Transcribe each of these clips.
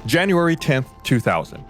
January 10th, 2000.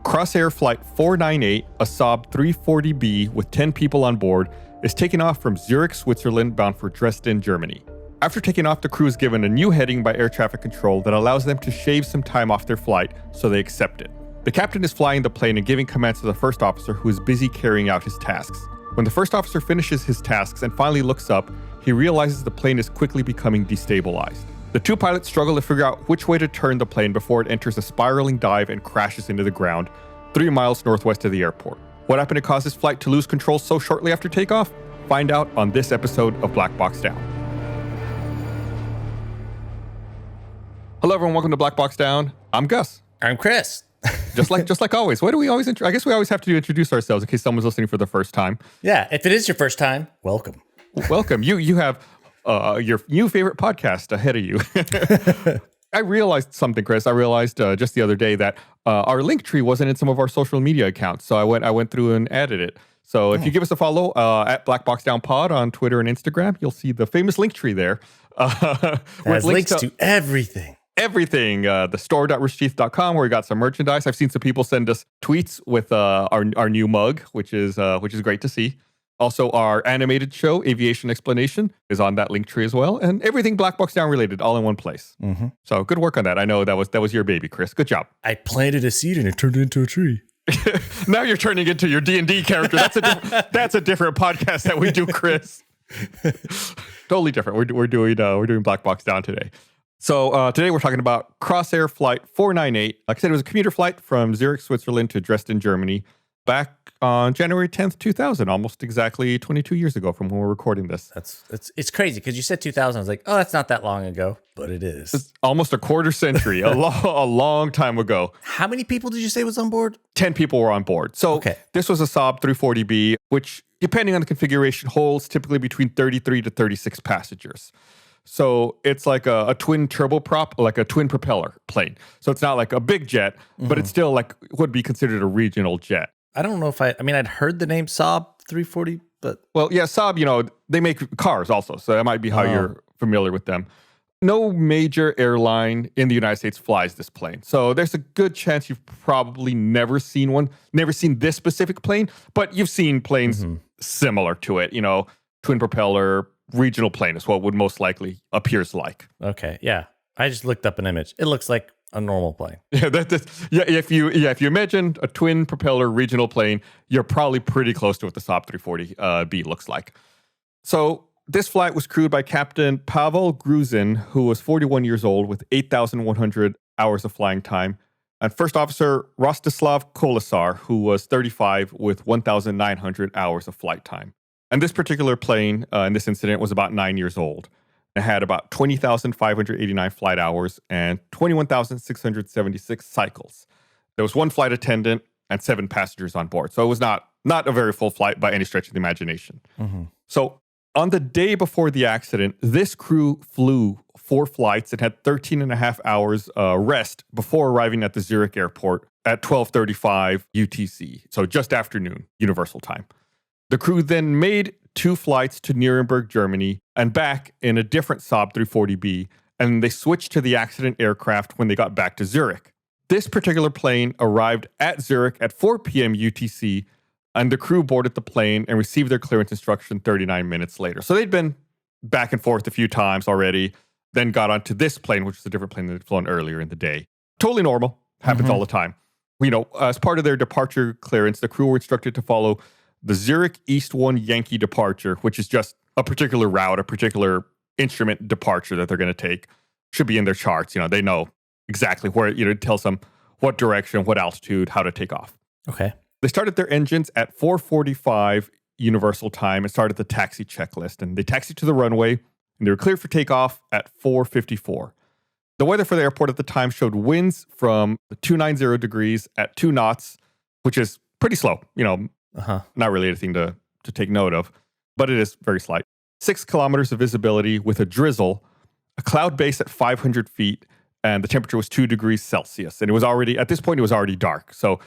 Crossair Flight 498, a Saab 340B with 10 people on board, is taking off from Zurich, Switzerland, bound for Dresden, Germany. After taking off, the crew is given a new heading by air traffic control that allows them to shave some time off their flight, so they accept it. The captain is flying the plane and giving commands to the first officer, who is busy carrying out his tasks. When the first officer finishes his tasks and finally looks up, he realizes the plane is quickly becoming destabilized. The two pilots struggle to figure out which way to turn the plane before it enters a spiraling dive and crashes into the ground 3 miles northwest of the airport. What happened to cause this flight to lose control so shortly after takeoff? Find out on this episode of Black Box Down. Hello everyone, welcome to Black Box Down. I'm Gus. I'm Chris. just like always. Why do we always I guess we always have to introduce ourselves in case someone's listening for the first time. Yeah, if it is your first time, welcome. Welcome. You have your new favorite podcast ahead of you. I realized something, Chris. I realized just the other day that our link tree wasn't in some of our social media accounts. So I went through and added it. So if you give us a follow at Black Box Down Pod on Twitter and Instagram, you'll see the famous link tree there. With links to everything. Everything. The store.roosterteeth.com, where we got some merchandise. I've seen some people send us tweets with our new mug, which is great to see. Also, our animated show, Aviation Explanation, is on that link tree as well. And everything Black Box Down related, all in one place. Mm-hmm. So good work on that. I know that was your baby, Chris. Good job. I planted a seed and it turned into a tree. Now you're turning into your D&D character. That's a different podcast that we do, Chris. Totally different. We're doing Black Box Down today. So today we're talking about Crossair Flight 498. Like I said, it was a commuter flight from Zurich, Switzerland to Dresden, Germany, back on January 10th, 2000, almost exactly 22 years ago from when we're recording this. It's crazy because you said 2000. I was like, oh, that's not that long ago, but it is. It's almost a quarter century, a long time ago. How many people did you say was on board? 10 people were on board. So This was a Saab 340B, which, depending on the configuration, holds typically between 33 to 36 passengers. So it's like a twin turboprop, like a twin propeller plane. So it's not like a big jet, but it's still like would be considered a regional jet. I don't know if I'd heard the name Saab 340, but... Well, yeah, Saab, they make cars also. So that might be how you're familiar with them. No major airline in the United States flies this plane. So there's a good chance you've probably never seen this specific plane, but you've seen planes similar to it, twin propeller, regional plane is what would most likely appears like. Okay, yeah. I just looked up an image. It looks like a normal plane. Yeah, if you imagine a twin propeller regional plane, you're probably pretty close to what the Saab 340B looks like. So this flight was crewed by Captain Pavel Gruzin, who was 41 years old with 8,100 hours of flying time, and First Officer Rostislav Kolesar, who was 35 with 1,900 hours of flight time. And this particular plane in this incident was about 9 years old. It had about 20,589 flight hours and 21,676 cycles. There was one flight attendant and 7 passengers on board. So it was not a very full flight by any stretch of the imagination. Mm-hmm. So on the day before the accident, this crew flew 4 flights and had 13 and a half hours rest before arriving at the Zurich airport at 12:35 UTC. So just afternoon, Universal Time. The crew then made 2 flights to Nuremberg, Germany, and back in a different Saab 340B, and they switched to the accident aircraft when they got back to Zurich. This particular plane arrived at Zurich at 4 p.m. UTC, and the crew boarded the plane and received their clearance instruction 39 minutes later. So they'd been back and forth a few times already, then got onto this plane, which is a different plane that they'd flown earlier in the day. Totally normal. Happens all the time. As part of their departure clearance, the crew were instructed to follow the Zurich East 1 Yankee departure, which is just a particular route, a particular instrument departure that they're going to take. Should be in their charts. They know exactly where, it tells them what direction, what altitude, how to take off. Okay. They started their engines at 4:45 Universal Time and started the taxi checklist. And they taxied to the runway, and they were cleared for takeoff at 4:54. The weather for the airport at the time showed winds from 290 degrees at 2 knots, which is pretty slow, Not really anything to take note of, but it is very slight. 6 kilometers of visibility with a drizzle, a cloud base at 500 feet, and the temperature was 2 degrees Celsius. And at this point, it was already dark. So,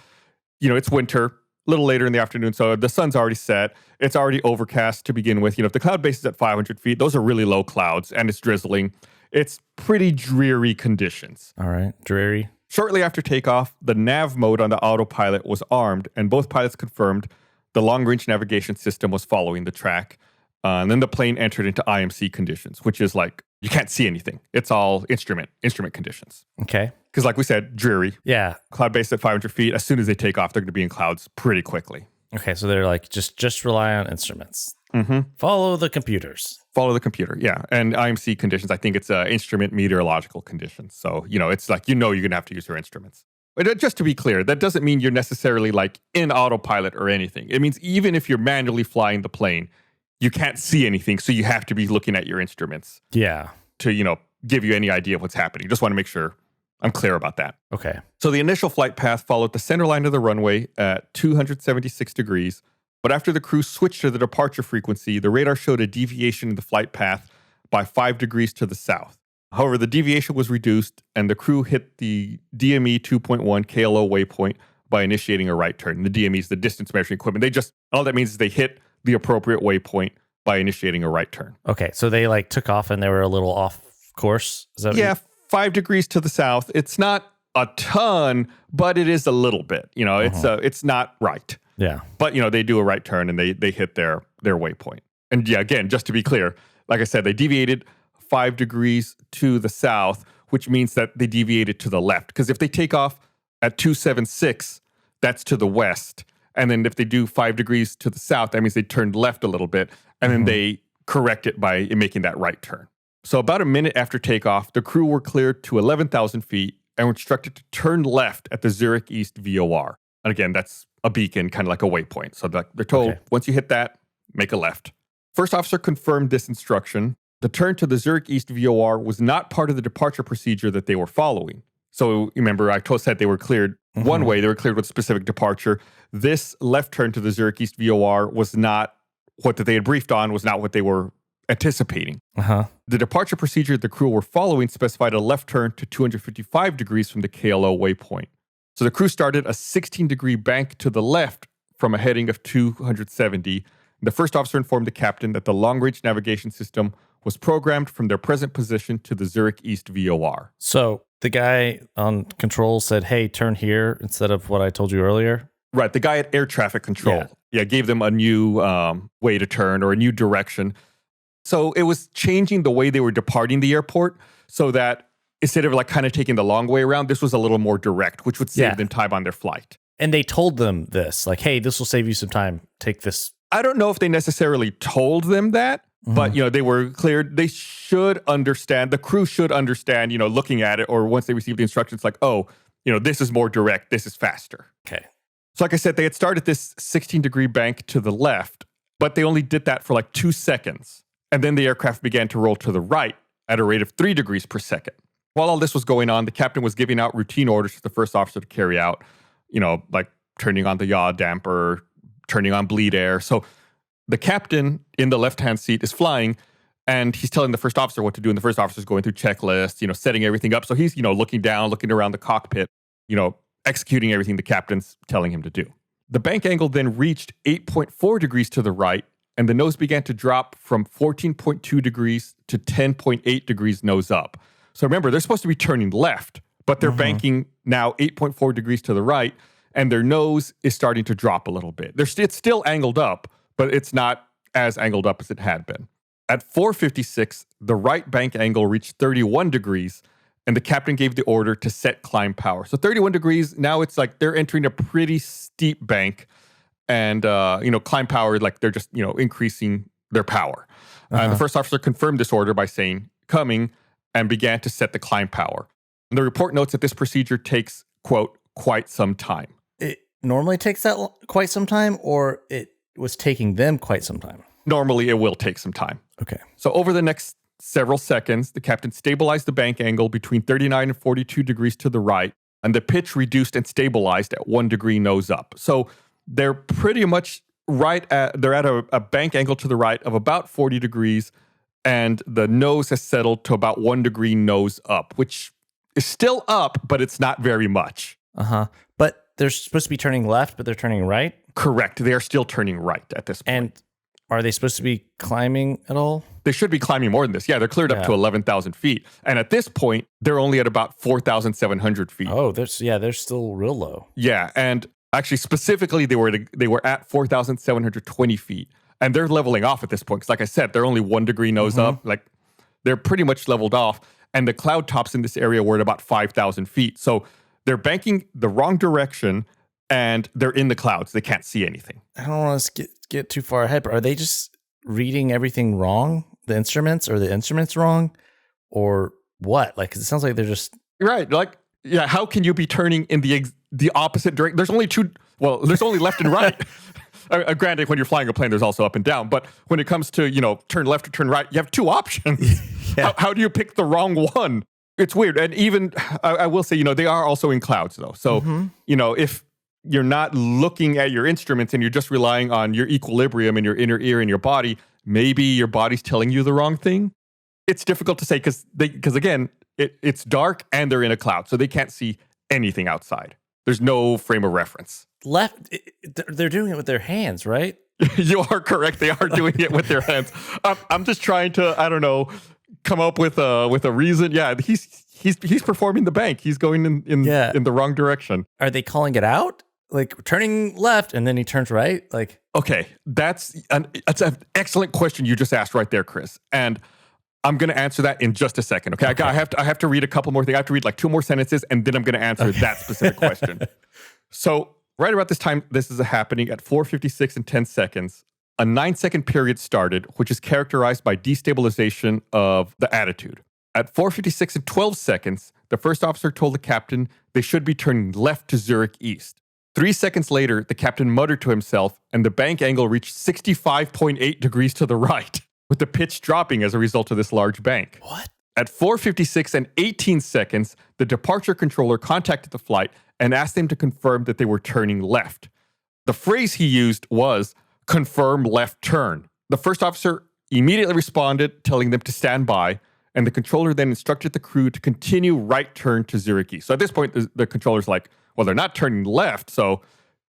it's winter, a little later in the afternoon, so the sun's already set. It's already overcast to begin with. If the cloud base is at 500 feet, those are really low clouds, and it's drizzling. It's pretty dreary conditions. All right, dreary. Shortly after takeoff, the nav mode on the autopilot was armed, and both pilots confirmed the long-range navigation system was following the track. And then the plane entered into IMC conditions, which is like you can't see anything. It's all instrument conditions. Okay. Because like we said, dreary. Yeah. Cloud base at 500 feet. As soon as they take off, they're going to be in clouds pretty quickly. Okay, so they're like, just rely on instruments. Mm-hmm. Follow the computers. Follow the computer, yeah. And IMC conditions, I think it's instrument meteorological conditions. So, it's like, you're going to have to use your instruments. But just to be clear, that doesn't mean you're necessarily like in autopilot or anything. It means even if you're manually flying the plane, you can't see anything. So you have to be looking at your instruments. Yeah. To, give you any idea of what's happening. Just want to make sure I'm clear about that. Okay. So the initial flight path followed the center line of the runway at 276 degrees. But after the crew switched to the departure frequency, the radar showed a deviation in the flight path by 5 degrees to the south. However, the deviation was reduced, and the crew hit the DME 2.1 KLO waypoint by initiating a right turn. The DME is the distance measuring equipment. All that means is they hit the appropriate waypoint by initiating a right turn. Okay, so they like took off and they were a little off course? Is that 5 degrees to the south. It's not a ton, but it is a little bit. It's not right. Yeah. But, they do a right turn and they hit their waypoint. And yeah, again, just to be clear, like I said, they deviated 5 degrees to the south, which means that they deviated to the left. Because if they take off at 276, that's to the west. And then if they do 5 degrees to the south, that means they turned left a little bit. And then they correct it by making that right turn. So about a minute after takeoff, the crew were cleared to 11,000 feet and were instructed to turn left at the Zurich East VOR. And again, that's a beacon, kind of like a waypoint. So they're told, once you hit that, make a left. First officer confirmed this instruction. The turn to the Zurich East VOR was not part of the departure procedure that they were following. So remember, I said they were cleared one way. They were cleared with specific departure. This left turn to the Zurich East VOR was not what they had briefed on, was not what they were anticipating. The departure procedure the crew were following specified a left turn to 255 degrees from the KLO waypoint. So the crew started a 16-degree bank to the left from a heading of 270. The first officer informed the captain that the long-range navigation system was programmed from their present position to the Zurich East VOR. So the guy on control said, hey, turn here instead of what I told you earlier? Right. The guy at air traffic control gave them a new way to turn or a new direction. So it was changing the way they were departing the airport so that instead of like kind of taking the long way around, this was a little more direct, which would save them time on their flight. And they told them this, like, hey, this will save you some time. Take this. I don't know if they necessarily told them that, but, they were cleared. They should understand. The crew should understand, looking at it, or once they receive the instructions, like, oh, this is more direct. This is faster. Okay. So like I said, they had started this 16-degree bank to the left, but they only did that for like 2 seconds. And then the aircraft began to roll to the right at a rate of 3 degrees per second. While all this was going on, the captain was giving out routine orders to the first officer to carry out, like turning on the yaw damper, turning on bleed air. So the captain in the left-hand seat is flying, and he's telling the first officer what to do. And the first officer is going through checklists, setting everything up. So he's, looking down, looking around the cockpit, executing everything the captain's telling him to do. The bank angle then reached 8.4 degrees to the right, and the nose began to drop from 14.2 degrees to 10.8 degrees nose up. So remember, they're supposed to be turning left, but they're banking now 8.4 degrees to the right, and their nose is starting to drop a little bit. It's still angled up, but it's not as angled up as it had been. At 4:56, the right bank angle reached 31 degrees, and the captain gave the order to set climb power. So 31 degrees, now it's like they're entering a pretty steep bank. And, climb power, like they're just, increasing their power. And the first officer confirmed this order by saying, coming, and began to set the climb power. And the report notes that this procedure takes, quote, quite some time. It normally takes that quite some time, or it was taking them quite some time? Normally, it will take some time. Okay. So over the next several seconds, the captain stabilized the bank angle between 39 and 42 degrees to the right, and the pitch reduced and stabilized at 1 degree nose up. So they're pretty much they're at a bank angle to the right of about 40 degrees, and the nose has settled to about 1 degree nose up, which is still up, but it's not very much. But they're supposed to be turning left, but they're turning right? Correct. They are still turning right at this point. And are they supposed to be climbing at all? they should be climbing more than this. Yeah, they're cleared up to 11,000 feet. And at this point, they're only at about 4,700 feet. Oh, they're still real low. Yeah, and actually specifically, they were at 4,720 feet. And they're leveling off at this point. Because like I said, they're only 1 degree nose up. Like they're pretty much leveled off. And the cloud tops in this area were at about 5,000 feet. So they're banking the wrong direction and they're in the clouds. They can't see anything. I don't want to get too far ahead, but are they just reading everything wrong? The instruments? Are the instruments wrong? Or what? Like, 'cause it sounds like they're just... Right. Like, yeah, how can you be turning in the opposite direction? There's only there's only left and right. Granted, when you're flying a plane, there's also up and down. But when it comes to, turn left or turn right, you have 2 options. How do you pick the wrong one? It's weird. And even, I will say, they are also in clouds, though. So, if you're not looking at your instruments and you're just relying on your equilibrium in your inner ear and your body, maybe your body's telling you the wrong thing. It's difficult to say because again, it's dark and they're in a cloud. So they can't see anything outside. There's no frame of reference. They're doing it with their hands, right? You are correct. They are doing it with their hands. I'm just trying to, I don't know, come up with a reason. Yeah, he's performing the bank. He's going in the wrong direction. Are they calling it out? Like turning left and then he turns right? Like, okay, that's an excellent question you just asked right there, Chris. And I'm going to answer that in just a second. Okay. I have to read a couple more things. I have to read like 2 more sentences and then I'm going to answer that specific question. So right about this time, this is happening at 4:56 and 10 seconds. A 9-second period started, which is characterized by destabilization of the attitude. At 4:56 and 12 seconds, the first officer told the captain they should be turning left to Zurich East. 3 seconds later, the captain muttered to himself, and the bank angle reached 65.8 degrees to the right, with the pitch dropping as a result of this large bank. What? At 4:56 and 18 seconds, the departure controller contacted the flight and asked them to confirm that they were turning left. The phrase he used was, confirm left turn. The first officer immediately responded, telling them to stand by, and the controller then instructed the crew to continue right turn to Zurich East. So at this point, the controller's like, well, they're not turning left, so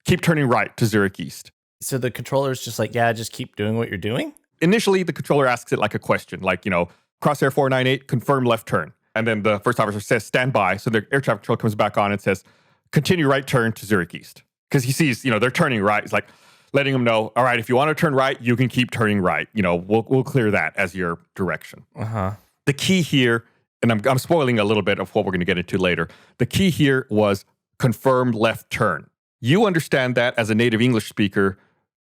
keep turning right to Zurich East. So the controller's just like, yeah, just keep doing what you're doing? Initially, the controller asks it like a question, like, Crossair 498, confirm left turn. And then the first officer says, stand by. So the air traffic control comes back on and says, continue right turn to Zurich East. Because he sees, they're turning right. It's like letting them know, all right, if you want to turn right, you can keep turning right. We'll clear that as your direction. The key here, and I'm spoiling a little bit of what we're going to get into later. The key here was confirmed left turn. You understand that as a native English speaker,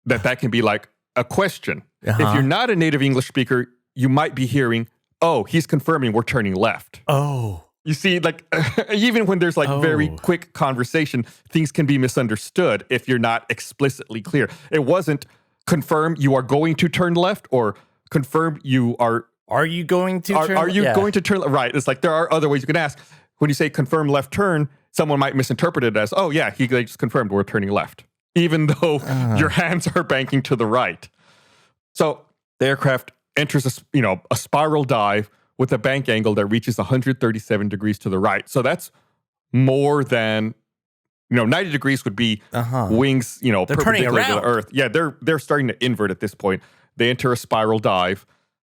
that can be like a question. If you're not a native English speaker, you might be hearing, oh, he's confirming we're turning left. Oh. You see, like, even when there's like very quick conversation, things can be misunderstood if you're not explicitly clear. It wasn't confirm you are going to turn left or confirm you are... Are you going to turn? Are you going to turn? Right. It's like there are other ways you can ask. When you say confirm left turn, someone might misinterpret it as, oh yeah, they just confirmed we're turning left, even though your hands are banking to the right. So the aircraft enters a spiral dive with a bank angle that reaches 137 degrees to the right. So that's more than 90 degrees would be wings, they're perpendicular to the earth. Yeah, they're starting to invert at this point. They enter a spiral dive.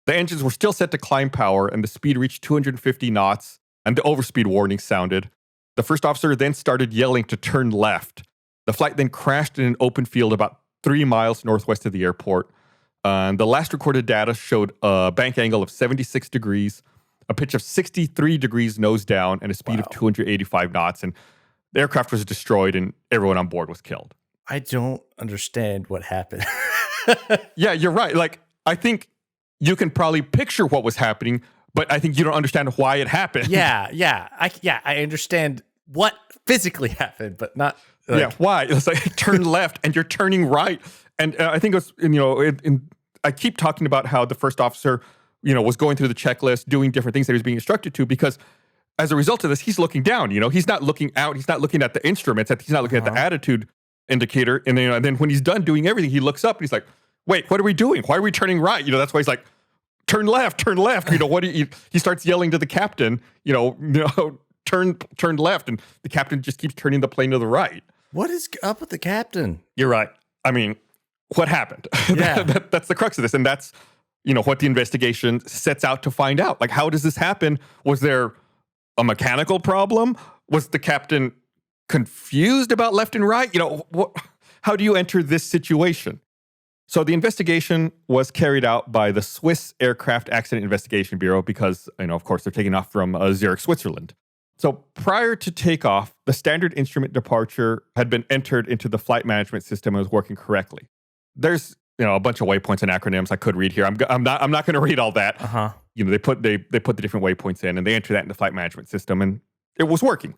The engines were still set to climb power, and the speed reached 250 knots, and the overspeed warning sounded. The first officer then started yelling to turn left. The flight then crashed in an open field about 3 miles northwest of the airport. And the last recorded data showed a bank angle of 76 degrees, a pitch of 63 degrees nose down, and a speed of 285 knots. And the aircraft was destroyed, and everyone on board was killed. I don't understand what happened. Yeah, you're right. Like, I think you can probably picture what was happening, but I think you don't understand why it happened. Yeah. I understand what physically happened, but not... why? It's like turn left, and you're turning right. And I think it was, I keep talking about how the first officer, was going through the checklist, doing different things that he was being instructed to, because as a result of this, he's looking down, he's not looking out, he's not looking at the instruments, he's not looking at the attitude indicator. And then when he's done doing everything, he looks up and he's like, wait, what are we doing? Why are we turning right? That's why he's like, turn left. What do you, he starts yelling to the captain, turn left. And the captain just keeps turning the plane to the right. What is up with the captain? You're right. I mean, what happened? Yeah. That's the crux of this. And that's, what the investigation sets out to find out. Like, how does this happen? Was there a mechanical problem? Was the captain confused about left and right? How do you enter this situation? So the investigation was carried out by the Swiss Aircraft Accident Investigation Bureau because, of course, they're taking off from Zurich, Switzerland. So prior to takeoff, the standard instrument departure had been entered into the flight management system and was working correctly. There's a bunch of waypoints and acronyms I could read here. I'm not going to read all that. Uh-huh. They put the different waypoints in and they enter that in the flight management system and it was working.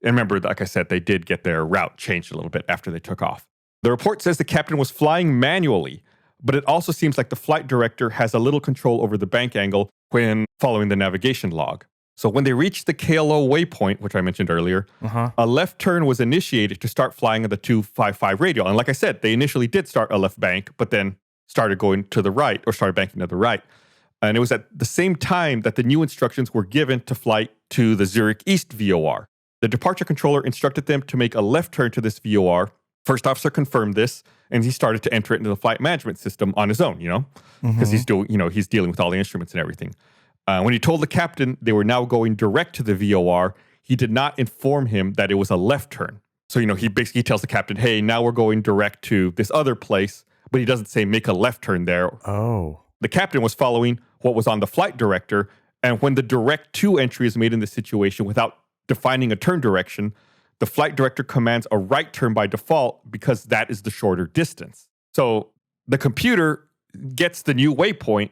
And remember, like I said, they did get their route changed a little bit after they took off. The report says the captain was flying manually, but it also seems like the flight director has a little control over the bank angle when following the navigation log. So when they reached the KLO waypoint, which I mentioned earlier, a left turn was initiated to start flying at the 255 radial. And like I said, they initially did start a left bank, but then started going to the right or started banking to the right. And it was at the same time that the new instructions were given to flight to the Zurich East VOR. The departure controller instructed them to make a left turn to this VOR. First officer confirmed this, and he started to enter it into the flight management system on his own, because he's dealing with all the instruments and everything. When he told the captain they were now going direct to the VOR, he did not inform him that it was a left turn. So, he basically tells the captain, hey, now we're going direct to this other place, but he doesn't say make a left turn there. Oh. The captain was following what was on the flight director, and when the direct to entry is made in this situation without defining a turn direction, the flight director commands a right turn by default because that is the shorter distance. So the computer gets the new waypoint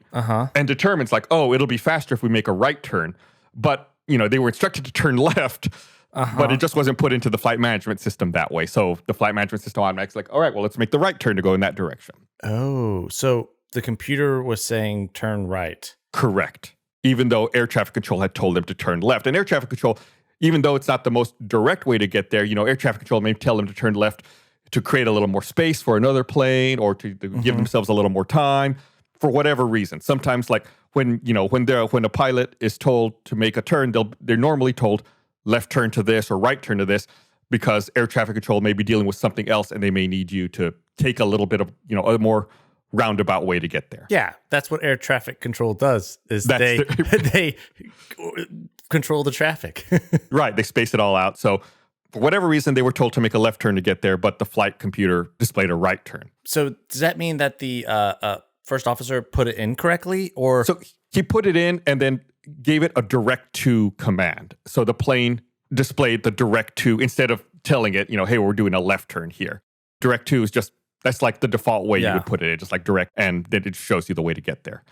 and determines it'll be faster if we make a right turn. But, they were instructed to turn left, but it just wasn't put into the flight management system that way. So the flight management system automatically all right, well, let's make the right turn to go in that direction. Oh, so the computer was saying turn right. Correct. Even though air traffic control had told them to turn left. And air traffic control, even though it's not the most direct way to get there, air traffic control may tell them to turn left to create a little more space for another plane or to give themselves a little more time for whatever reason. Sometimes, like when a pilot is told to make a turn, they're normally told left turn to this or right turn to this because air traffic control may be dealing with something else and they may need you to take a little bit of, a more roundabout way to get there. Yeah, that's what air traffic control does. They control the traffic. Right, they space it all out. So for whatever reason, they were told to make a left turn to get there, but the flight computer displayed a right turn. So does that mean that the first officer put it in correctly, or so he put it in and then gave it a direct to command. So the plane displayed the direct to instead of telling it, hey, we're doing a left turn here. Direct to is just that's like the default way you would put it, just like direct, and then it shows you the way to get there.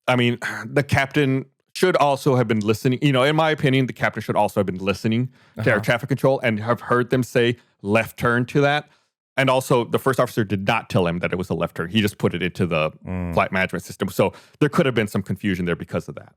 I mean, the captain should also have been listening. In my opinion, the captain should also have been listening to air traffic control and have heard them say left turn to that. And also, the first officer did not tell him that it was a left turn. He just put it into the flight management system. So there could have been some confusion there because of that.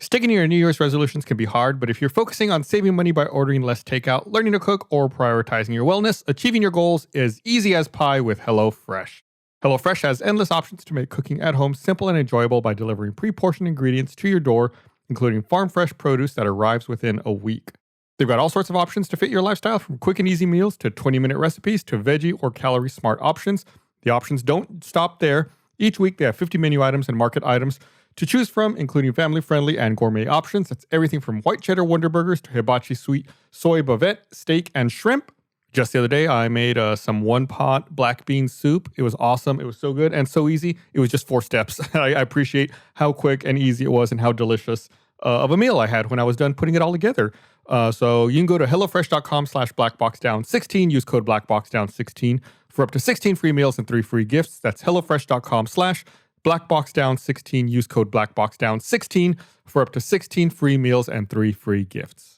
Sticking to your New Year's resolutions can be hard, but if you're focusing on saving money by ordering less takeout, learning to cook, or prioritizing your wellness, achieving your goals is easy as pie with HelloFresh. HelloFresh has endless options to make cooking at home simple and enjoyable by delivering pre-portioned ingredients to your door, including farm-fresh produce that arrives within a week. They've got all sorts of options to fit your lifestyle, from quick and easy meals to 20-minute recipes to veggie or calorie-smart options. The options don't stop there. Each week, they have 50 menu items and market items to choose from, including family-friendly and gourmet options. That's everything from white cheddar Wonder Burgers to hibachi sweet soy bavette, steak, and shrimp. Just the other day, I made some one-pot black bean soup. It was awesome. It was so good and so easy. It was just 4 steps. I appreciate how quick and easy it was and how delicious of a meal I had when I was done putting it all together. So you can go to HelloFresh.com/BlackBoxDown16. Use code BlackBoxDown16 for up to 16 free meals and 3 free gifts. That's HelloFresh.com/BlackBoxDown16. Use code BlackBoxDown16 for up to 16 free meals and 3 free gifts.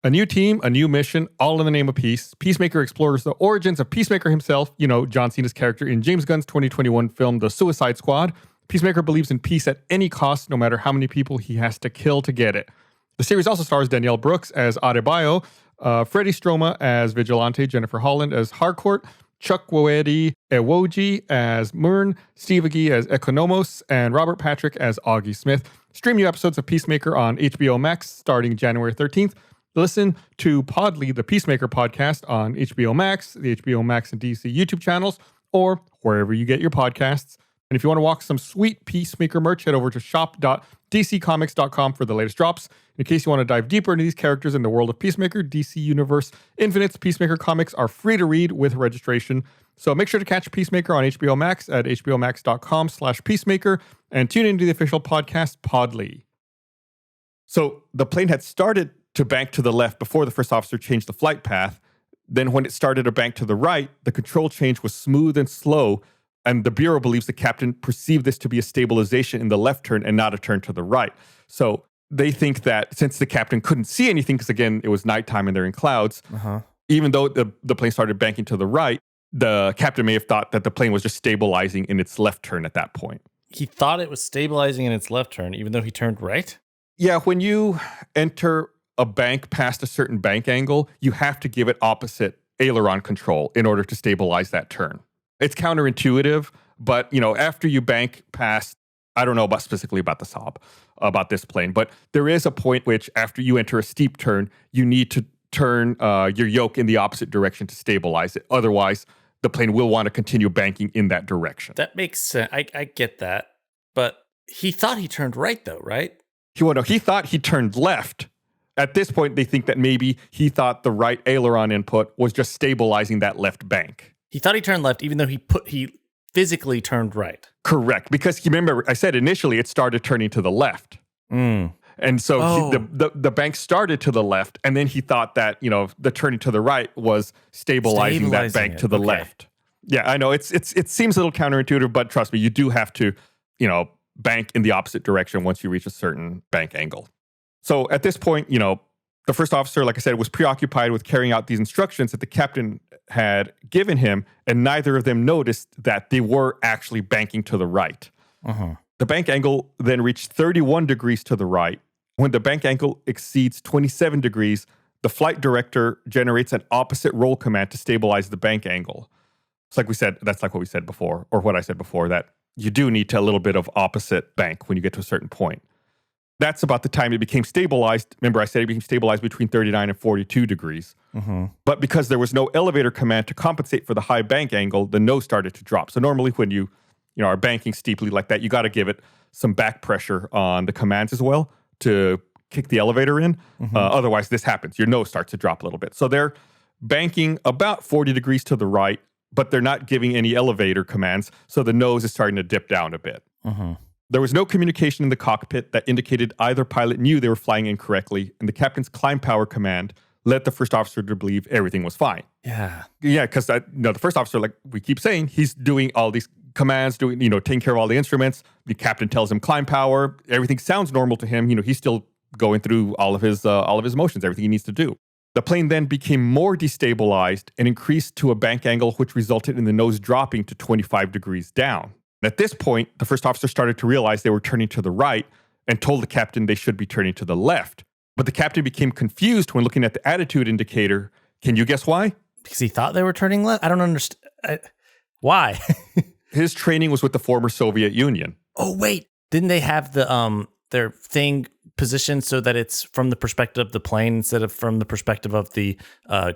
A new team, a new mission, all in the name of peace. Peacemaker explores the origins of Peacemaker himself, John Cena's character in James Gunn's 2021 film, The Suicide Squad. Peacemaker believes in peace at any cost, no matter how many people he has to kill to get it. The series also stars Danielle Brooks as Adebayo, Freddie Stroma as Vigilante, Jennifer Holland as Harcourt, Chuck Wooedi Ewoji as Myrn, Steve Agee as Economos, and Robert Patrick as Augie Smith. Stream new episodes of Peacemaker on HBO Max starting January 13th. Listen to Podly, the Peacemaker podcast on HBO Max, the HBO Max and DC YouTube channels, or wherever you get your podcasts. And if you want to walk some sweet Peacemaker merch, head over to shop.dccomics.com for the latest drops. In case you want to dive deeper into these characters in the world of Peacemaker, DC Universe Infinite's Peacemaker comics are free to read with registration. So make sure to catch Peacemaker on HBO Max at hbomax.com/peacemaker and tune into the official podcast Podly. So the plane had started to bank to the left before the first officer changed the flight path. Then when it started to bank to the right, the control change was smooth and slow, and the Bureau believes the captain perceived this to be a stabilization in the left turn and not a turn to the right. So they think that since the captain couldn't see anything, because again, it was nighttime and they're in clouds, even though the plane started banking to the right, the captain may have thought that the plane was just stabilizing in its left turn at that point. He thought it was stabilizing in its left turn, even though he turned right? Yeah, when you enter a bank past a certain bank angle, you have to give it opposite aileron control in order to stabilize that turn. It's counterintuitive, but after you bank past, I don't know specifically about the Saab, about this plane, but there is a point which after you enter a steep turn, you need to turn your yoke in the opposite direction to stabilize it. Otherwise, the plane will want to continue banking in that direction. That makes sense. I get that. But he thought he turned right, though, right? He thought he turned left. At this point, they think that maybe he thought the right aileron input was just stabilizing that left bank. He thought he turned left, even though he physically turned right. Correct. Because remember, I said initially it started turning to the left. And so the bank started to the left, and then he thought that, the turning to the right was stabilizing that bank to the left. Yeah, I know. It seems a little counterintuitive, but trust me, you do have to, bank in the opposite direction once you reach a certain bank angle. So at this point, the first officer, like I said, was preoccupied with carrying out these instructions that the captain had given him, and neither of them noticed that they were actually banking to the right. The bank angle then reached 31 degrees to the right. When the bank angle exceeds 27 degrees, the flight director generates an opposite roll command to stabilize the bank angle. It's like we said, that's like what we said before, or what I said before, that you do need a little bit of opposite bank when you get to a certain point. That's about the time it became stabilized. Remember, I said it became stabilized between 39 and 42 degrees. But because there was no elevator command to compensate for the high bank angle, the nose started to drop. So normally when you are banking steeply like that, you got to give it some back pressure on the commands as well to kick the elevator in. Otherwise, this happens. Your nose starts to drop a little bit. So they're banking about 40 degrees to the right, but they're not giving any elevator commands. So the nose is starting to dip down a bit. There was no communication in the cockpit that indicated either pilot knew they were flying incorrectly, and the captain's climb power command led the first officer to believe everything was fine. Yeah, because the first officer, like we keep saying, he's doing all these commands, taking care of all the instruments. The captain tells him climb power. Everything sounds normal to him. He's still going through all of his motions, everything he needs to do. The plane then became more destabilized and increased to a bank angle, which resulted in the nose dropping to 25 degrees down. At this point, the first officer started to realize they were turning to the right and told the captain they should be turning to the left. But the captain became confused when looking at the attitude indicator. Can you guess why? Because he thought they were turning left? I don't understand. Why? His training was with the former Soviet Union. Oh, wait. Didn't they have the their thing positioned so that it's from the perspective of the plane instead of from the perspective of the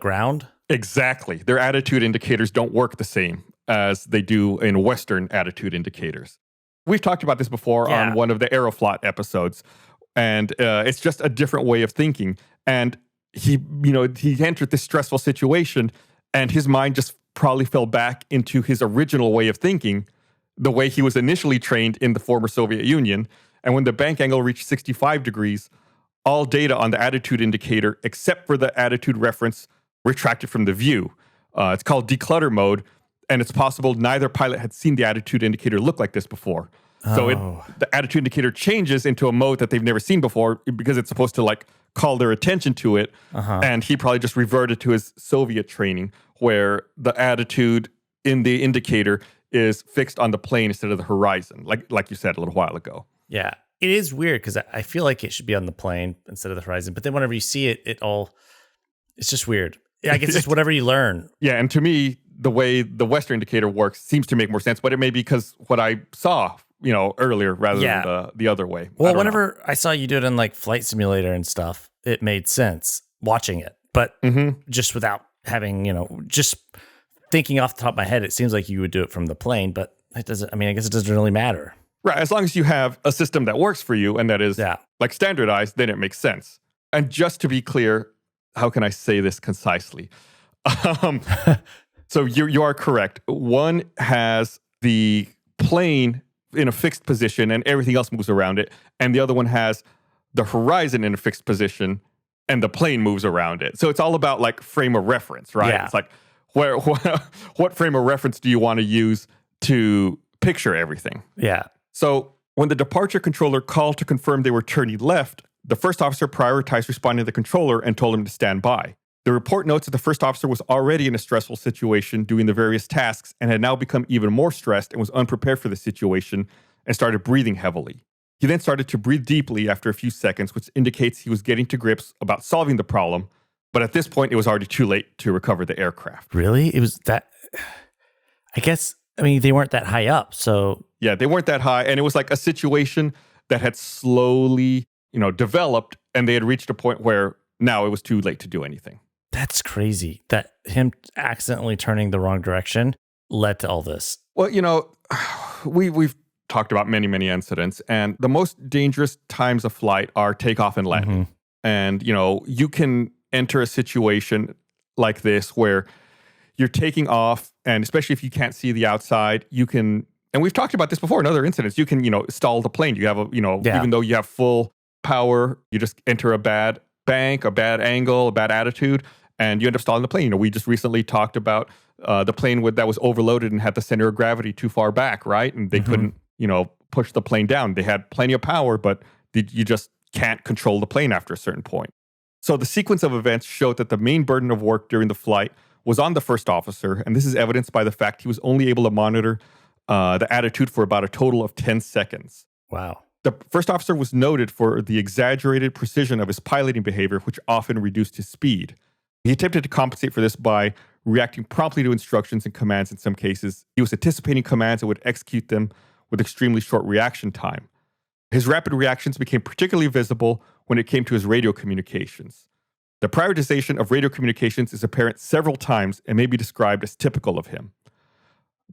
ground? Exactly. Their attitude indicators don't work the same as they do in Western attitude indicators. We've talked about this before on one of the Aeroflot episodes, and it's just a different way of thinking. And he entered this stressful situation, and his mind just probably fell back into his original way of thinking, the way he was initially trained in the former Soviet Union. And when the bank angle reached 65 degrees, all data on the attitude indicator, except for the attitude reference, retracted from the view. It's called declutter mode, and it's possible neither pilot had seen the attitude indicator look like this before. So the attitude indicator changes into a mode that they've never seen before because it's supposed to call their attention to it. And he probably just reverted to his Soviet training where the attitude in the indicator is fixed on the plane instead of the horizon, like you said a little while ago. Yeah, it is weird because I feel like it should be on the plane instead of the horizon. But then whenever you see it, it's just weird. Yeah, I guess it's whatever you learn. Yeah, and to me, the way the Western indicator works seems to make more sense, but it may be because what I saw, earlier rather than the other way. Well, whenever I saw you do it in Flight Simulator and stuff, it made sense watching it. But just without having, just thinking off the top of my head, it seems like you would do it from the plane. But It doesn't, I mean, I guess it doesn't really matter. Right. As long as you have a system that works for you and that is like standardized, then it makes sense. And just to be clear, how can I say this concisely? So you are correct. One has the plane in a fixed position and everything else moves around it. And the other one has the horizon in a fixed position and the plane moves around it. So it's all about like frame of reference, right? Yeah. It's like what frame of reference do you want to use to picture everything? Yeah. So when the departure controller called to confirm they were turning left, the first officer prioritized responding to the controller and told him to stand by. The report notes that the first officer was already in a stressful situation doing the various tasks and had now become even more stressed and was unprepared for the situation and started breathing heavily. He then started to breathe deeply after a few seconds, which indicates he was getting to grips about solving the problem. But at this point, it was already too late to recover the aircraft. Really? It was that, I guess, I mean, they weren't that high up, so. Yeah, they weren't that high. And it was like a situation that had slowly, developed, and they had reached a point where now it was too late to do anything. That's crazy that him accidentally turning the wrong direction led to all this. Well, we've talked about many, many incidents, and the most dangerous times of flight are takeoff and landing. Mm-hmm. And, you can enter a situation like this where you're taking off, and especially if you can't see the outside, you can, and we've talked about this before in other incidents, you can, stall the plane. You have even though you have full power, you just enter a bad bank, a bad angle, a bad attitude, and you end up stalling the plane. We just recently talked about the plane that was overloaded and had the center of gravity too far back, right? And they couldn't, push the plane down. They had plenty of power, but you just can't control the plane after a certain point. So the sequence of events showed that the main burden of work during the flight was on the first officer, and this is evidenced by the fact he was only able to monitor the attitude for about a total of 10 seconds. Wow. The first officer was noted for the exaggerated precision of his piloting behavior, which often reduced his speed. He attempted to compensate for this by reacting promptly to instructions and commands in some cases. He was anticipating commands and would execute them with extremely short reaction time. His rapid reactions became particularly visible when it came to his radio communications. The prioritization of radio communications is apparent several times and may be described as typical of him.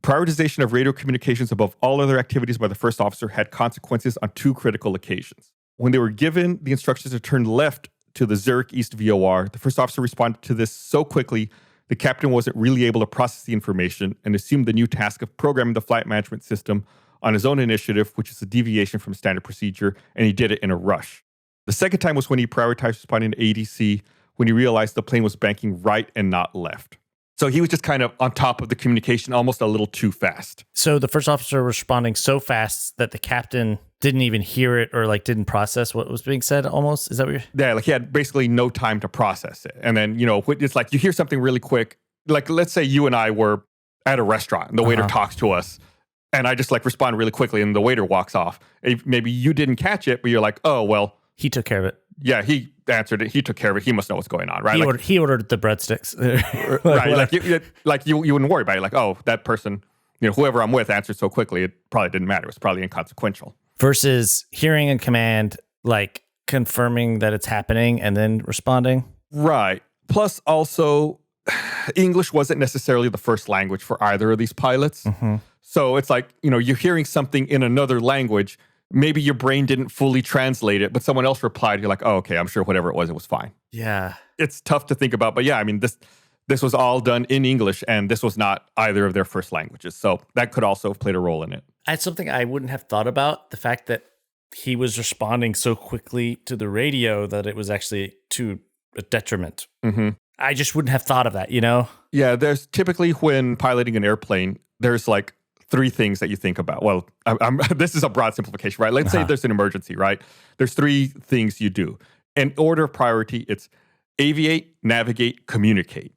Prioritization of radio communications above all other activities by the first officer had consequences on two critical occasions. When they were given the instructions to turn left to the Zurich East VOR, the first officer responded to this so quickly the captain wasn't really able to process the information and assumed the new task of programming the flight management system on his own initiative, which is a deviation from standard procedure, and he did it in a rush. The second time was when he prioritized responding to ADC when he realized the plane was banking right and not left. So he was just kind of on top of the communication almost a little too fast. So the first officer was responding so fast that the captain didn't even hear it or didn't process what was being said almost? Is that what you're... Yeah, he had basically no time to process it. And then, it's like you hear something really quick. Like, let's say you and I were at a restaurant and the waiter talks to us and I just respond really quickly and the waiter walks off. Maybe you didn't catch it, but you're like, oh, well. He took care of it. Yeah, he answered it. He took care of it. He must know what's going on, right? He ordered the breadsticks. Right, you wouldn't worry about it. Like, oh, that person, whoever I'm with answered so quickly, it probably didn't matter. It was probably inconsequential. Versus hearing a command, confirming that it's happening and then responding. Right. Plus, also, English wasn't necessarily the first language for either of these pilots. Mm-hmm. So it's you're hearing something in another language. Maybe your brain didn't fully translate it, but someone else replied. You're like, oh, okay, I'm sure whatever it was fine. Yeah. It's tough to think about. But yeah, I mean, this was all done in English, and this was not either of their first languages. So that could also have played a role in it. That's something I wouldn't have thought about, the fact that he was responding so quickly to the radio that it was actually to a detriment. Mm-hmm. I just wouldn't have thought of that, Yeah, there's typically when piloting an airplane, there's three things that you think about. Well, this is a broad simplification, right? Let's say there's an emergency, right? There's three things you do. In order of priority, it's aviate, navigate, communicate.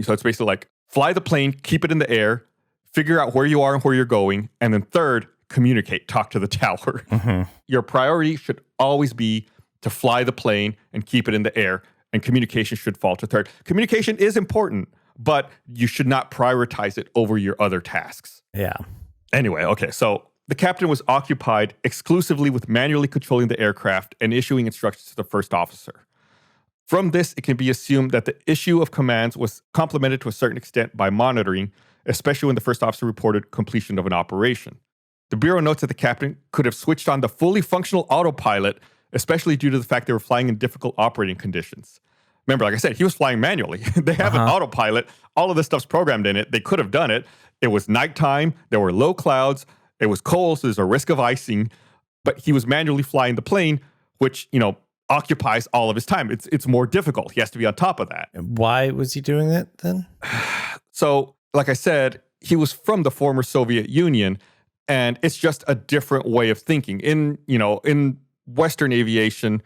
So it's basically fly the plane, keep it in the air, figure out where you are and where you're going, and then third, communicate, talk to the tower. Mm-hmm. Your priority should always be to fly the plane and keep it in the air, and communication should fall to third. Communication is important, but you should not prioritize it over your other tasks. Yeah. Anyway, okay, so the captain was occupied exclusively with manually controlling the aircraft and issuing instructions to the first officer. From this, it can be assumed that the issue of commands was complemented to a certain extent by monitoring, especially when the first officer reported completion of an operation. The Bureau notes that the captain could have switched on the fully functional autopilot, especially due to the fact they were flying in difficult operating conditions. Remember, like I said, he was flying manually. They have an autopilot. All of this stuff's programmed in it. They could have done it. It was nighttime. There were low clouds. It was cold, so there's a risk of icing. But he was manually flying the plane, which, occupies all of his time. It's more difficult. He has to be on top of that. Why was he doing that then? So, like I said, he was from the former Soviet Union, and it's just a different way of thinking. In Western aviation,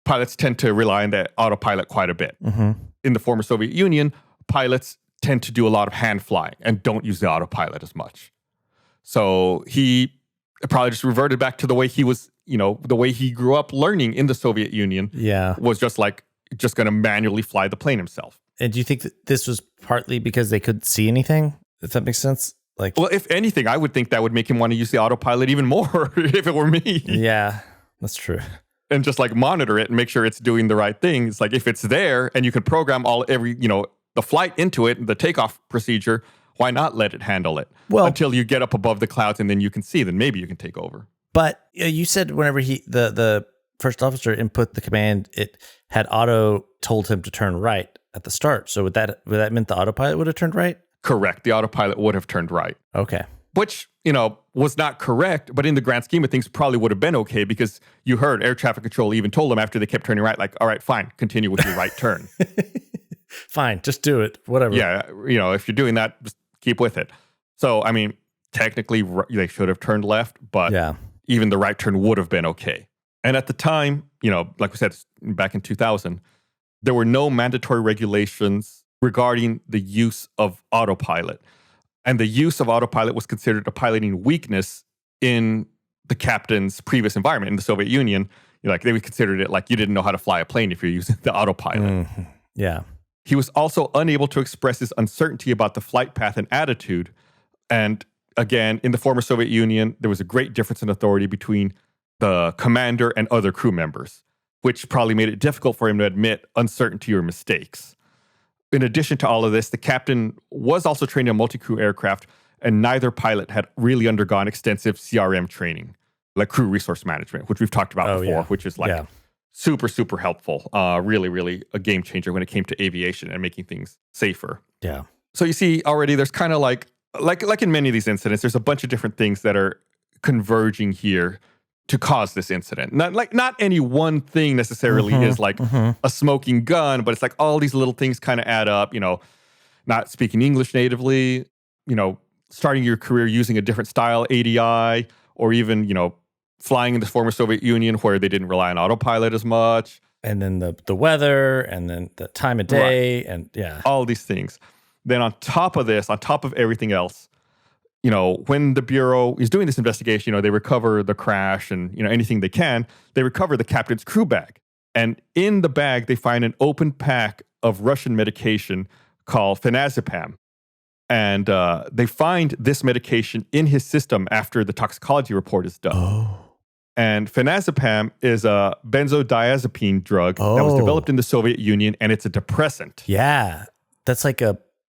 pilots tend to rely on the autopilot quite a bit. In the former Soviet Union, pilots tend to do a lot of hand flying and don't use the autopilot as much. So he probably just reverted back to the way he was, the way he grew up learning in the Soviet Union. Yeah. Was just going to manually fly the plane himself. And do you think that this was partly because they couldn't see anything? If that makes sense? Well, if anything, I would think that would make him want to use the autopilot even more if it were me. Yeah, that's true. And just monitor it and make sure it's doing the right thing. It's if it's there and you can program the flight into it, the takeoff procedure, why not let it handle it? Well, until you get up above the clouds and then you can see, then maybe you can take over. But you said whenever the first officer input the command, it had auto told him to turn right at the start. So would that mean the autopilot would have turned right? Correct. The autopilot would have turned right. Okay. Which, was not correct, but in the grand scheme of things probably would have been okay because you heard air traffic control even told them after they kept turning right, all right, fine, continue with your right turn. Fine, just do it, whatever. Yeah, if you're doing that, just keep with it. So, technically they should have turned left, but even the right turn would have been okay. And at the time, like we said, back in 2000, there were no mandatory regulations regarding the use of autopilot. And the use of autopilot was considered a piloting weakness in the captain's previous environment in the Soviet Union. They considered it you didn't know how to fly a plane if you're using the autopilot. Yeah. He was also unable to express his uncertainty about the flight path and attitude. And again, in the former Soviet Union, there was a great difference in authority between the commander and other crew members, which probably made it difficult for him to admit uncertainty or mistakes. In addition to all of this, the captain was also trained in multi-crew aircraft, and neither pilot had really undergone extensive CRM training, like crew resource management, which we've talked about before, which is super, super helpful. Really, really a game changer when it came to aviation and making things safer. Yeah. So you see already there's kind of like in many of these incidents, there's a bunch of different things that are converging here to cause this incident. Not any one thing necessarily is a smoking gun, but it's all these little things kind of add up, not speaking English natively, starting your career using a different style ADI, or even, flying in the former Soviet Union where they didn't rely on autopilot as much. And then the weather, and then the time of day, and all these things. Then on top of this, on top of everything else, when the Bureau is doing this investigation, they recover the crash and, anything they can. They recover the captain's crew bag. And in the bag, they find an open pack of Russian medication called phenazepam. And they find this medication in his system after the toxicology report is done. Oh. And phenazepam is a benzodiazepine drug that was developed in the Soviet Union, and it's a depressant. Yeah. That's like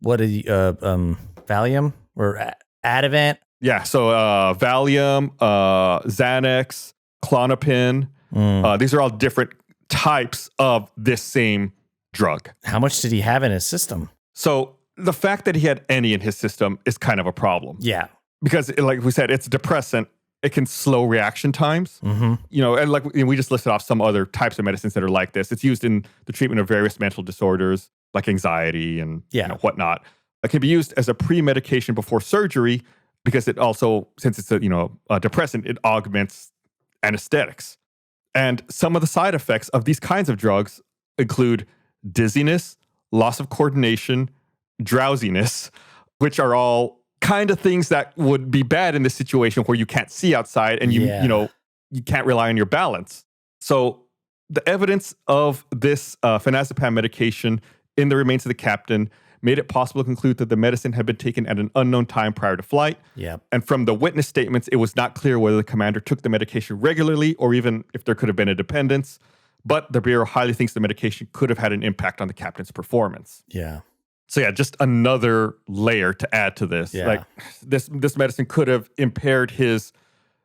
Valium or Ativan? Yeah, so Valium, Xanax, Klonopin, these are all different types of this same drug. How much did he have in his system? So the fact that he had any in his system is kind of a problem. Yeah. Because like we said, it's a depressant. It can slow reaction times. And we just listed off some other types of medicines that are like this. It's used in the treatment of various mental disorders like anxiety and whatnot. It can be used as a pre-medication before surgery because it also, since it's a depressant, it augments anesthetics. And some of the side effects of these kinds of drugs include dizziness, loss of coordination, drowsiness, which are all kind of things that would be bad in this situation where you can't see outside and you can't rely on your balance. So the evidence of this phenazepam medication in the remains of the captain made it possible to conclude that the medicine had been taken at an unknown time prior to flight. Yep. And from the witness statements, it was not clear whether the commander took the medication regularly or even if there could have been a dependence. But the Bureau highly thinks the medication could have had an impact on the captain's performance. Yeah. So yeah, just another layer to add to this. Yeah. Like this medicine could have impaired his,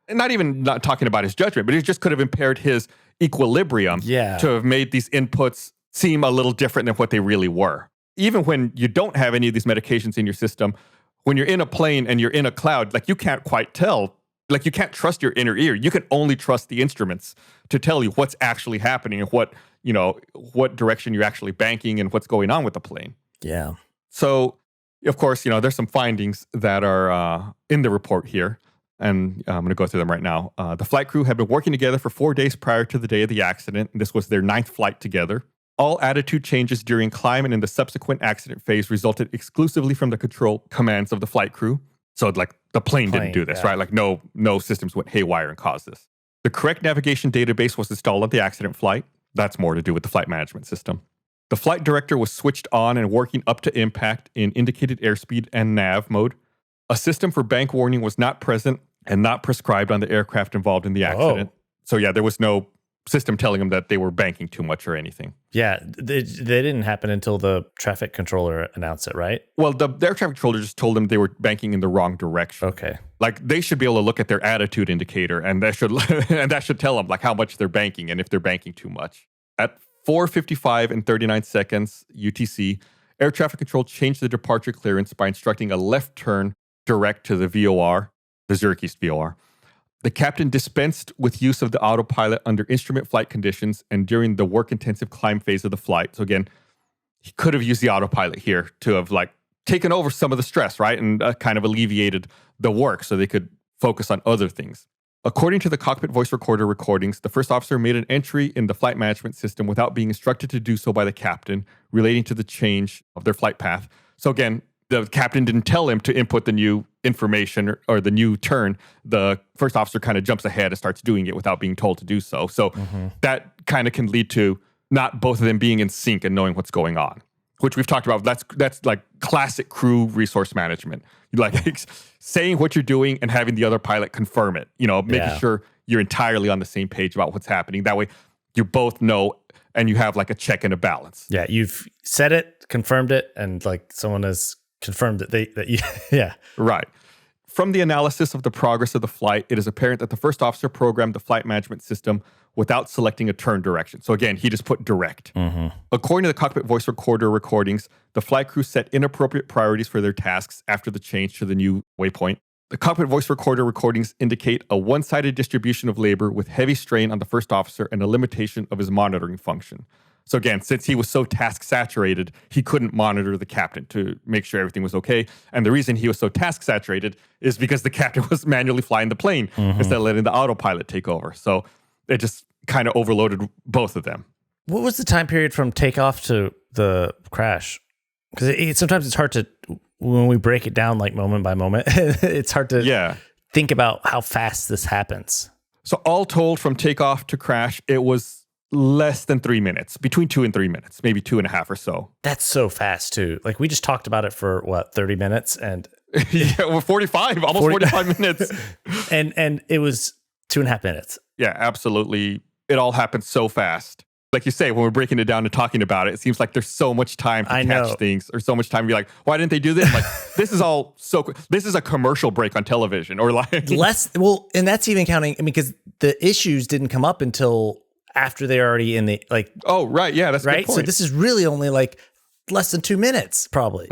and not talking about his judgment, but it just could have impaired his equilibrium Yeah. to have made these inputs seem a little different than what they really were. Even when you don't have any of these medications in your system, when you're in a plane and you're in a cloud, like you can't quite tell, like you can't trust your inner ear. You can only trust the instruments to tell you what's actually happening and what direction you're actually banking and what's going on with the plane. Yeah. So, of course, there's some findings that are in the report here, and I'm going to go through them right now. The flight crew had been working together for 4 days prior to the day of the accident. This was their 9th flight together. All attitude changes during climb and in the subsequent accident phase resulted exclusively from the control commands of the flight crew. So, like, the plane didn't do this, right? Like, no systems went haywire and caused this. The correct navigation database was installed on the accident flight. That's more to do with the flight management system. The flight director was switched on and working up to impact in indicated airspeed and nav mode. A system for bank warning was not present and not prescribed on the aircraft involved in the accident. Oh. So, yeah, there was no system telling them that they were banking too much or anything. Yeah, they didn't happen until the traffic controller announced it, right? Well, the air traffic controller just told them they were banking in the wrong direction. Okay. Like, they should be able to look at their attitude indicator, and that should tell them like how much they're banking and if they're banking too much. At 4:55 and 39 seconds UTC, air traffic control changed the departure clearance by instructing a left turn direct to the VOR, the Zurich East VOR. The captain dispensed with use of the autopilot under instrument flight conditions and during the work-intensive climb phase of the flight. So again, he could have used the autopilot here to have like taken over some of the stress, right? And kind of alleviated the work so they could focus on other things. According to the cockpit voice recorder recordings, the first officer made an entry in the flight management system without being instructed to do so by the captain relating to the change of their flight path. So again, the captain didn't tell him to input the new information or the new turn. The first officer kind of jumps ahead and starts doing it without being told to do so. So that kind of can lead to not both of them being in sync and knowing what's going on, which we've talked about. That's like classic crew resource management. Like saying what you're doing and having the other pilot confirm it, making sure you're entirely on the same page about what's happening. That way you both know and you have like a check and a balance. Yeah, you've said it, confirmed it, and like someone has confirmed that yeah. Right. From the analysis of the progress of the flight, it is apparent that the first officer programmed the flight management system without selecting a turn direction. So again, he just put direct. According to the cockpit voice recorder recordings, the flight crew set inappropriate priorities for their tasks after the change to the new waypoint. The cockpit voice recorder recordings indicate a one-sided distribution of labor with heavy strain on the first officer and a limitation of his monitoring function. So again, since he was so task-saturated, he couldn't monitor the captain to make sure everything was okay. And the reason he was so task-saturated is because the captain was manually flying the plane instead of letting the autopilot take over. So it just kind of overloaded both of them. What was the time period from takeoff to the crash? Because sometimes it's hard to, when we break it down like moment by moment, it's hard to think about how fast this happens. So all told, from takeoff to crash, it was less than 3 minutes, between 2 and 3 minutes, maybe 2.5 or so. That's so fast too. Like we just talked about it for 30 minutes and yeah, 45, almost 45 minutes. And it was 2.5 minutes. Yeah, absolutely. It all happened so fast. Like you say, when we're breaking it down and talking about it, it seems like there's so much time to catch things or so much time to be like, why didn't they do this? Like, this is all so quick. This is a commercial break on television or like less. Well, and that's even counting. I mean, because the issues didn't come up until after they're already in the like. Oh, right. Yeah, that's a good point. So this is really only like less than 2 minutes, probably.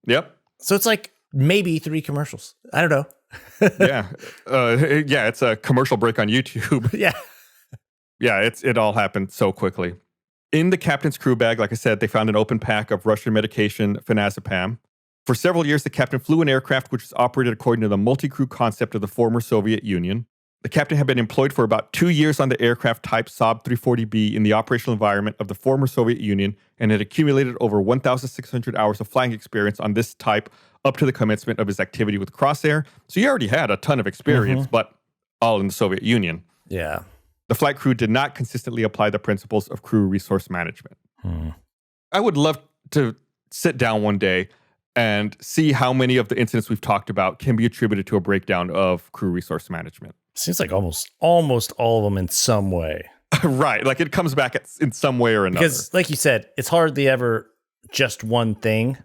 Yep. So it's like maybe 3 commercials. I don't know. Yeah. It's a commercial break on YouTube. Yeah. Yeah, it all happened so quickly. In the captain's crew bag, like I said, they found an open pack of Russian medication, phenazepam. For several years, the captain flew an aircraft which was operated according to the multi-crew concept of the former Soviet Union. The captain had been employed for about 2 years on the aircraft type Saab 340B in the operational environment of the former Soviet Union and had accumulated over 1,600 hours of flying experience on this type up to the commencement of his activity with Crossair. So he already had a ton of experience, but all in the Soviet Union. Yeah. The flight crew did not consistently apply the principles of crew resource management. I would love to sit down one day and see how many of the incidents we've talked about can be attributed to a breakdown of crew resource management. Seems like almost all of them in some way. Right. Like it comes back in some way or another. Because like you said, it's hardly ever just one thing.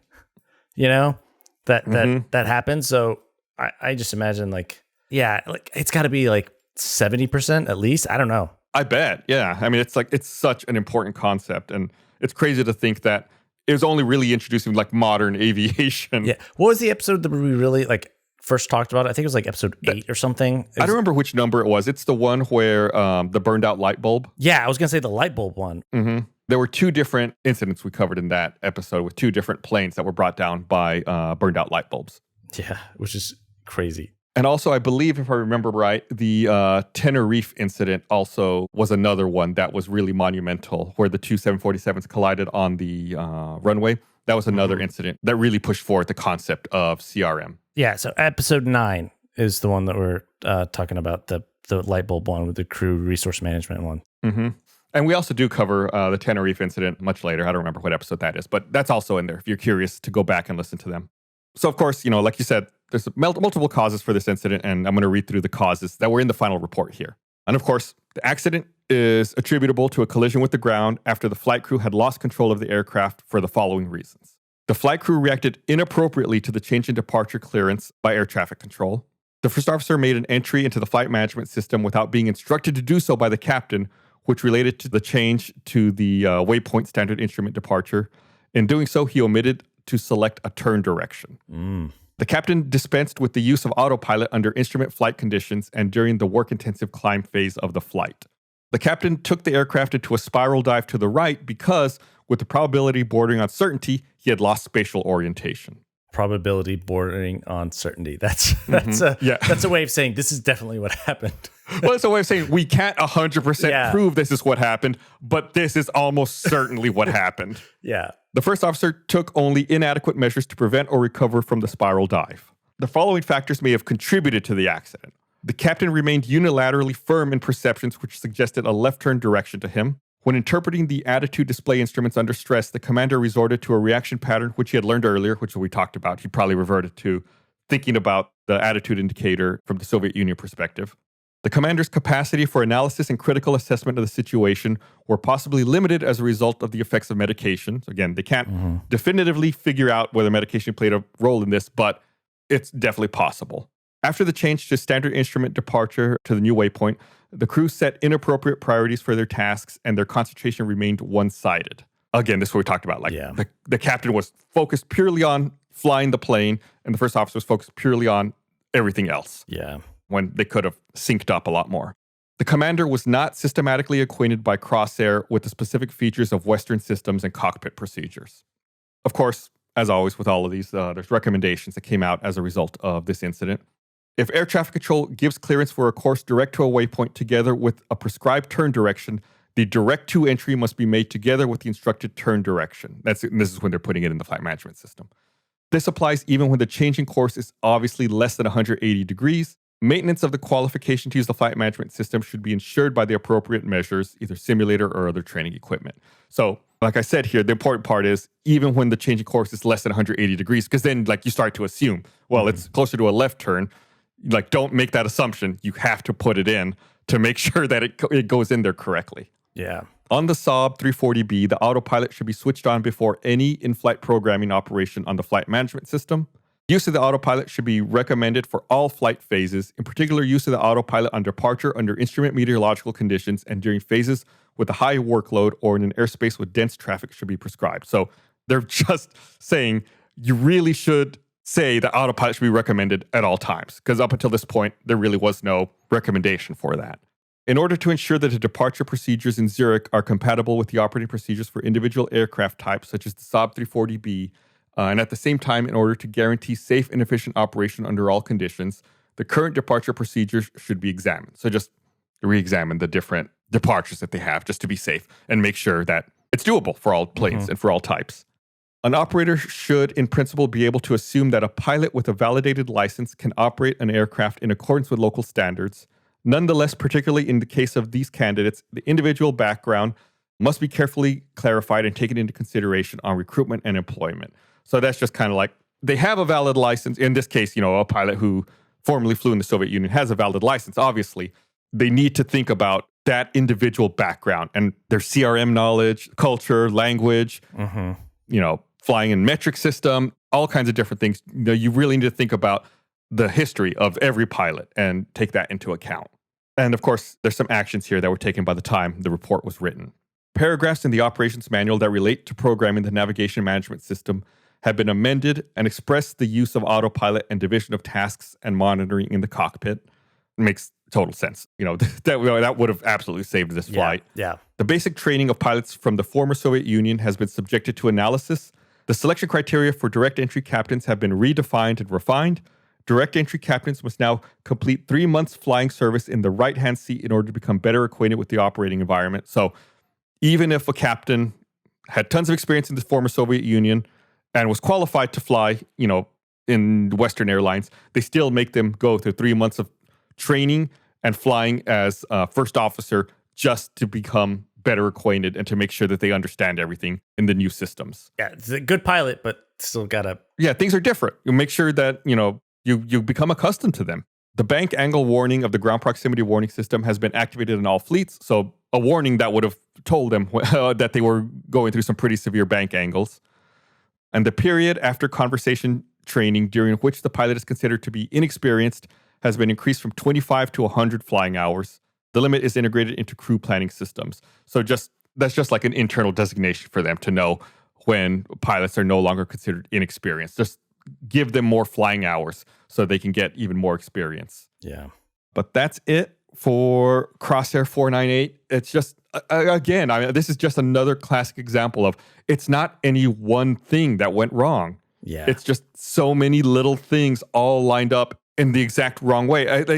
that happens. So I just imagine it's got to be 70% at least. I don't know. I bet. Yeah. I mean, it's such an important concept, and it's crazy to think that it was only really introducing modern aviation. Yeah. What was the episode that we really first talked about? I think it was episode 8 or something. I don't remember which number it was. It's the one where the burned out light bulb. Yeah, I was going to say the light bulb one. Mm-hmm. There were 2 different incidents we covered in that episode with 2 different planes that were brought down by burned out light bulbs. Yeah, which is crazy. And also, I believe, if I remember right, the Tenerife incident also was another one that was really monumental, where the 2 747s collided on the runway. That was another incident that really pushed forward the concept of CRM. Yeah, so episode 9 is the one that we're talking about, the light bulb one with the crew resource management one. Mm-hmm. And we also do cover the Tenerife incident much later. I don't remember what episode that is, but that's also in there if you're curious to go back and listen to them. So, of course, like you said, there's multiple causes for this incident, and I'm going to read through the causes that were in the final report here. And of course, the accident is attributable to a collision with the ground after the flight crew had lost control of the aircraft for the following reasons. The flight crew reacted inappropriately to the change in departure clearance by air traffic control. The first officer made an entry into the flight management system without being instructed to do so by the captain, which related to the change to the waypoint standard instrument departure. In doing so, he omitted to select a turn direction. The captain dispensed with the use of autopilot under instrument flight conditions and during the work-intensive climb phase of the flight. The captain took the aircraft into a spiral dive to the right because, with the probability bordering on certainty, he had lost spatial orientation. Probability bordering on certainty. That's a way of saying this is definitely what happened. Well, it's a way of saying we can't 100% prove this is what happened, but this is almost certainly what happened. Yeah. The first officer took only inadequate measures to prevent or recover from the spiral dive. The following factors may have contributed to the accident. The captain remained unilaterally firm in perceptions which suggested a left turn direction to him. When interpreting the attitude display instruments under stress, the commander resorted to a reaction pattern which he had learned earlier, which we talked about. He probably reverted to thinking about the attitude indicator from the Soviet Union perspective. The commander's capacity for analysis and critical assessment of the situation were possibly limited as a result of the effects of medication. So again, they can't definitively figure out whether medication played a role in this, but it's definitely possible. After the change to standard instrument departure to the new waypoint, the crew set inappropriate priorities for their tasks and their concentration remained one-sided. Again, this is what we talked about. The captain was focused purely on flying the plane, and the first officer was focused purely on everything else. Yeah. When they could have synced up a lot more. The commander was not systematically acquainted by Crossair with the specific features of Western systems and cockpit procedures. Of course, as always with all of these, there's recommendations that came out as a result of this incident. If air traffic control gives clearance for a course direct to a waypoint together with a prescribed turn direction, the direct to entry must be made together with the instructed turn direction. This is when they're putting it in the flight management system. This applies even when the changing course is obviously less than 180 degrees. Maintenance of the qualification to use the flight management system should be ensured by the appropriate measures, either simulator or other training equipment. So, like I said here, the important part is even when the changing course is less than 180 degrees, because then you start to assume, well, it's closer to a left turn. Don't make that assumption. You have to put it in to make sure that it goes in there correctly. Yeah. On the Saab 340B, the autopilot should be switched on before any in-flight programming operation on the flight management system. Use of the autopilot should be recommended for all flight phases, in particular use of the autopilot on departure under instrument meteorological conditions and during phases with a high workload or in an airspace with dense traffic should be prescribed. So they're just saying you really should say the autopilot should be recommended at all times, because up until this point, there really was no recommendation for that. In order to ensure that the departure procedures in Zurich are compatible with the operating procedures for individual aircraft types, such as the Saab 340B, and at the same time, in order to guarantee safe and efficient operation under all conditions, the current departure procedures should be examined. So just re-examine the different departures that they have just to be safe and make sure that it's doable for all planes and for all types. An operator should, in principle, be able to assume that a pilot with a validated license can operate an aircraft in accordance with local standards. Nonetheless, particularly in the case of these candidates, the individual background must be carefully clarified and taken into consideration on recruitment and employment. So that's just kind of like, they have a valid license. In this case, a pilot who formerly flew in the Soviet Union has a valid license. Obviously, they need to think about that individual background and their CRM knowledge, culture, language, flying in metric system. all kinds of different things. You really need to think about the history of every pilot and take that into account. And of course, there's some actions here that were taken by the time the report was written. Paragraphs in the operations manual that relate to programming the navigation management system have been amended and express the use of autopilot and division of tasks and monitoring in the cockpit. It makes total sense. That would have absolutely saved this flight. Yeah. The basic training of pilots from the former Soviet Union has been subjected to analysis. The selection criteria for direct entry captains have been redefined and refined. Direct entry captains must now complete 3 months flying service in the right-hand seat in order to become better acquainted with the operating environment. So even if a captain had tons of experience in the former Soviet Union and was qualified to fly, in Western airlines, they still make them go through 3 months of training and flying as a first officer just to become better acquainted and to make sure that they understand everything in the new systems. Yeah, it's a good pilot, but still gotta... Yeah, things are different. You make sure that, you become accustomed to them. The bank angle warning of the ground proximity warning system has been activated in all fleets. So a warning that would have told them that they were going through some pretty severe bank angles. And the period after conversation training during which the pilot is considered to be inexperienced has been increased from 25 to 100 flying hours. The limit is integrated into crew planning systems. So that's just like an internal designation for them to know when pilots are no longer considered inexperienced. Just give them more flying hours so they can get even more experience. Yeah. But that's it for Crossair 498. It's just, again, this is just another classic example of it's not any one thing that went wrong. Yeah. It's just so many little things all lined up in the exact wrong way.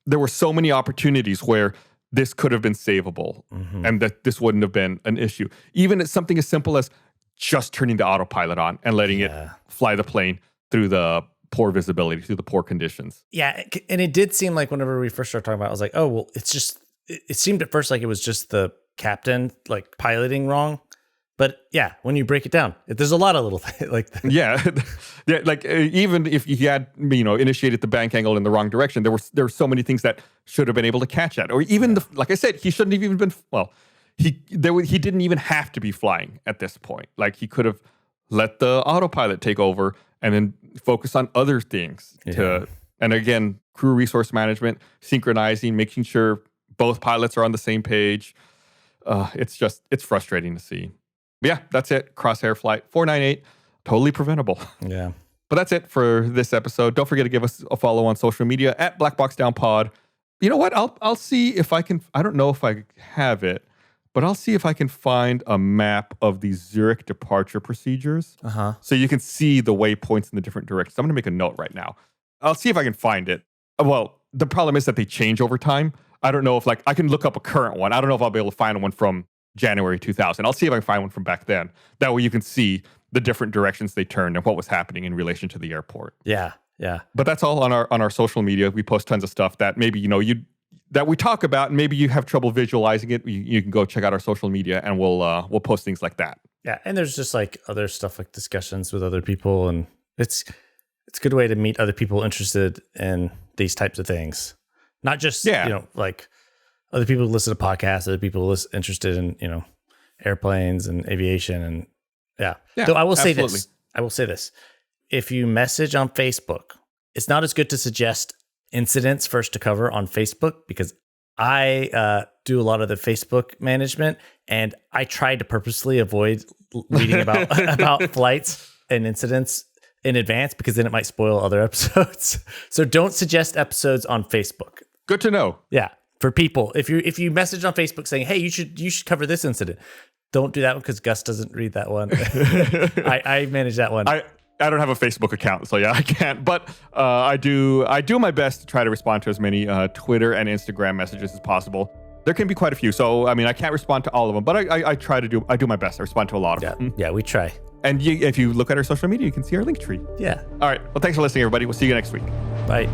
There were so many opportunities where this could have been savable and that this wouldn't have been an issue. Even something as simple as just turning the autopilot on and letting it fly the plane through the poor visibility, through the poor conditions. Yeah, and it did seem like whenever we first started talking about it, I was like, oh, well, it seemed at first like it was just the captain like piloting wrong. But yeah, when you break it down, there's a lot of little things like that. Yeah, like even if he had initiated the bank angle in the wrong direction, there were so many things that should have been able to catch that. Or even like I said, he shouldn't have even been. Well, he didn't even have to be flying at this point. Like he could have let the autopilot take over and then focus on other things. And again, crew resource management, synchronizing, making sure both pilots are on the same page. It's frustrating to see. But yeah, that's it. Crossair Flight 498, totally preventable. Yeah. But that's it for this episode. Don't forget to give us a follow on social media at BlackBoxDownPod. You know what? I'll see if I can. I don't know if I have it, but I'll see if I can find a map of the Zurich departure procedures. So you can see the waypoints in the different directions. I'm going to make a note right now. I'll see if I can find it. Well, the problem is that they change over time. I don't know if I can look up a current one. I don't know if I'll be able to find one from January 2000. I'll see if I can find one from back then. That way you can see the different directions they turned and what was happening in relation to the airport. Yeah. But that's all on our social media. We post tons of stuff that maybe that we talk about, and maybe you have trouble visualizing it. You can go check out our social media, and we'll post things like that. Yeah, and there's just like other stuff like discussions with other people, and it's a good way to meet other people interested in these types of things. Not just like other people who listen to podcasts, other people who interested in airplanes and aviation, and yeah. So I will say this: if you message on Facebook, it's not as good to suggest incidents first to cover on Facebook, because I do a lot of the Facebook management, and I tried to purposely avoid reading about flights and incidents in advance, because then it might spoil other episodes. So don't suggest episodes on Facebook. Good to know. Yeah. For people, if you message on Facebook saying, "Hey, you should cover this incident," don't do that one, because Gus doesn't read that one. I manage that one. I don't have a Facebook account, so yeah, I can't. But I do my best to try to respond to as many Twitter and Instagram messages as possible. There can be quite a few, so I mean, I can't respond to all of them, but I try to do my best. I respond to a lot of them. Yeah, we try. And if you look at our social media, you can see our link tree. Yeah. All right. Well, thanks for listening, everybody. We'll see you next week. Bye.